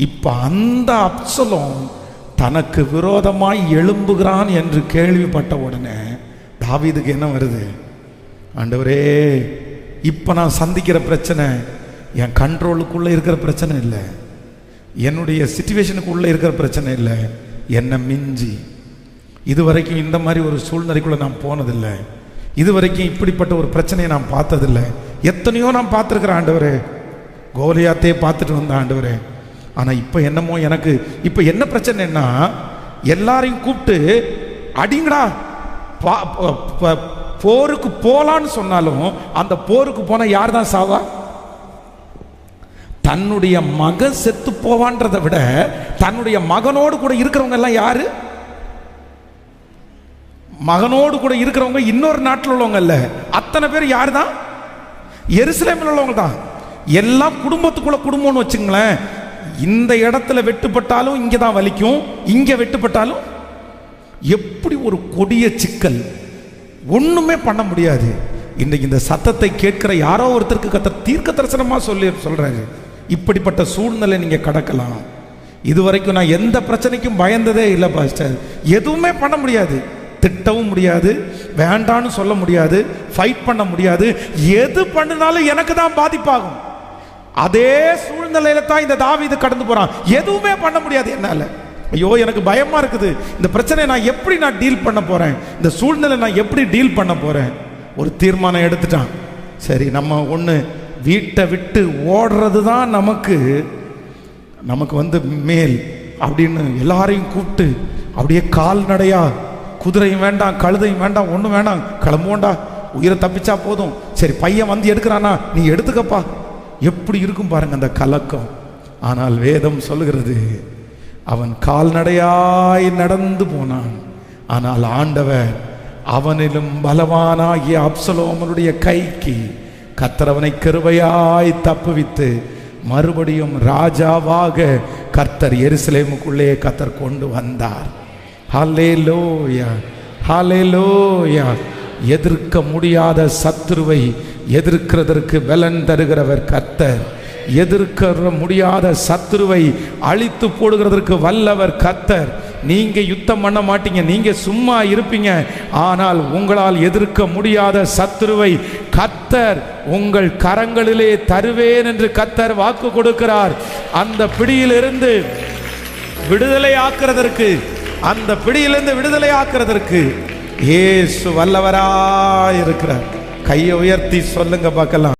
இப்ப அந்த அப்சலோம் தனக்கு விரோதமாய் எழும்புகிறான் என்று கேள்விப்பட்ட உடனே தாவீதுக்கு என்ன வருது? ஆண்டவரே, இப்ப நான் சந்திக்கிற பிரச்சனை என் கண்ட்ரோலுக்குள்ள இருக்கிற பிரச்சனை இல்லை, என்னுடைய சிச்சுவேஷனுக்குள்ள இருக்கிற பிரச்சனை இல்லை, என்னை மிஞ்சி இதுவரைக்கும் இந்த மாதிரி ஒரு சூழ்நிலைக்குள்ள நான் போனதில்லை, இதுவரைக்கும் இப்படிப்பட்ட ஒரு பிரச்சனையை நான் பார்த்ததில்லை. எத்தனையோ நான் பார்த்துருக்கிறேன் ஆண்டவரே, கோலியாத்தையே பார்த்துட்டு வந்தேன் ஆண்டவரே. ஆனால் இப்போ என்னமோ எனக்கு இப்போ என்ன பிரச்சனைன்னா, எல்லாரையும் கூப்பிட்டு அடிங்கடா போருக்கு போலான்னு சொன்னாலும் அந்த போருக்கு போன யார் தான் சாவா? தன்னுடைய மகன் செத்து போவான்றதை விட தன்னுடைய மகனோடு கூட இருக்கிறவங்க எல்லாம் யாரு? மகனோடு கூட இருக்கிறவங்க இன்னொரு நாட்டில் உள்ளவங்க இல்ல, அத்தனை பேர் யாரு தான்? எருசலேமில் உள்ளவங்க தான். எல்லாம் குடும்பத்துக்குள்ள குடும்பம்னு வச்சுங்களேன். இந்த இடத்துல வெட்டுப்பட்டாலும் இங்கே தான் வலிக்கும், இங்கே வெட்டுப்பட்டாலும். எப்படி ஒரு கொடிய சிக்கல், ஒண்ணுமே பண்ண முடியாது. இன்றைக்கு இந்த சத்தத்தை கேட்கிற யாரோ ஒருத்தருக்கு கர்த்தர் தீர்க்க தரிசனமா சொல்றாரு, இப்படிப்பட்ட சூழ்நிலை நீங்க கடக்கலாம். இதுவரைக்கும் நான் எந்த பிரச்சனைக்கும் பயந்ததே இல்லை பாஸ்டர், எதுவுமே பண்ண முடியாது, திட்டவும் முடியாது, வேண்டான்னு சொல்ல முடியாது, ஃபைட் பண்ண முடியாது, எது பண்ணினாலும் எனக்கு தான் பாதிப்பாகும். அதே சூழ்நிலையில தான் இந்த தாவீது கடந்து போறான். எதுவுமே பண்ண முடியாது என்னால. ஐயோ, எனக்கு பயமா இருக்குது, இந்த பிரச்சனையை நான் எப்படி டீல் பண்ண போறேன், இந்த சூழ்நிலை நான் எப்படி டீல் பண்ண போறேன். ஒரு தீர்மானம் எடுத்துட்டான். சரி, நம்ம ஒன்று வீட்டை விட்டு ஓடுறது தான் நமக்கு மேல் அப்படின்னு எல்லாரையும் கூப்பிட்டு அப்படியே கால்நடையா, குதிரையும் வேண்டாம், கழுதையும் வேண்டாம், ஒன்றும் வேண்டாம், கிளம்புவோண்டா, உயிரை தப்பிச்சா போதும். சரி, பையன் வந்து எடுக்கிறானா, நீ எடுத்துக்கப்பா. எப்படி இருக்கும் பாருங்க அந்த கலக்கம். ஆனால் வேதம் சொல்லுகிறது, அவன் கால்நடையாய் நடந்து போனான். ஆனால் ஆண்டவர் அவனிலும் பலவானாகிய அப்சலோமனுடைய கைக்கு கர்த்தர் அவனை கிருபையாய் தப்புவித்து மறுபடியும் ராஜாவாக கர்த்தர் எருசலேமுக்குள்ளே கர்த்தர் கொண்டு வந்தார். ஹல்லேலூயா, ஹல்லேலூயா. எதிர்க்க முடியாத சத்துருவை எதிர்க்கிறதற்கு பலன் தருகிறவர் கர்த்தர். எதிர்க்க முடியாத சத்துருவை அழித்து போடுகிறதற்கு வல்லவர் கர்த்தர். நீங்க யுத்தம் பண்ண மாட்டீங்க, நீங்க சும்மா இருப்பீங்க. ஆனால் உங்களால் எதிர்க்க முடியாத சத்துருவை கர்த்தர் உங்கள் கரங்களிலே தருவேன் என்று கர்த்தர் வாக்கு கொடுக்கிறார். அந்த பிடியிலிருந்து விடுதலை ஆக்குறதற்கு, அந்த பிடியிலிருந்து விடுதலை ஆக்குறதற்கு இயேசு வல்லவராய் இருக்கிறார். கையை உயர்த்தி சொல்லுங்க பார்க்கலாம்.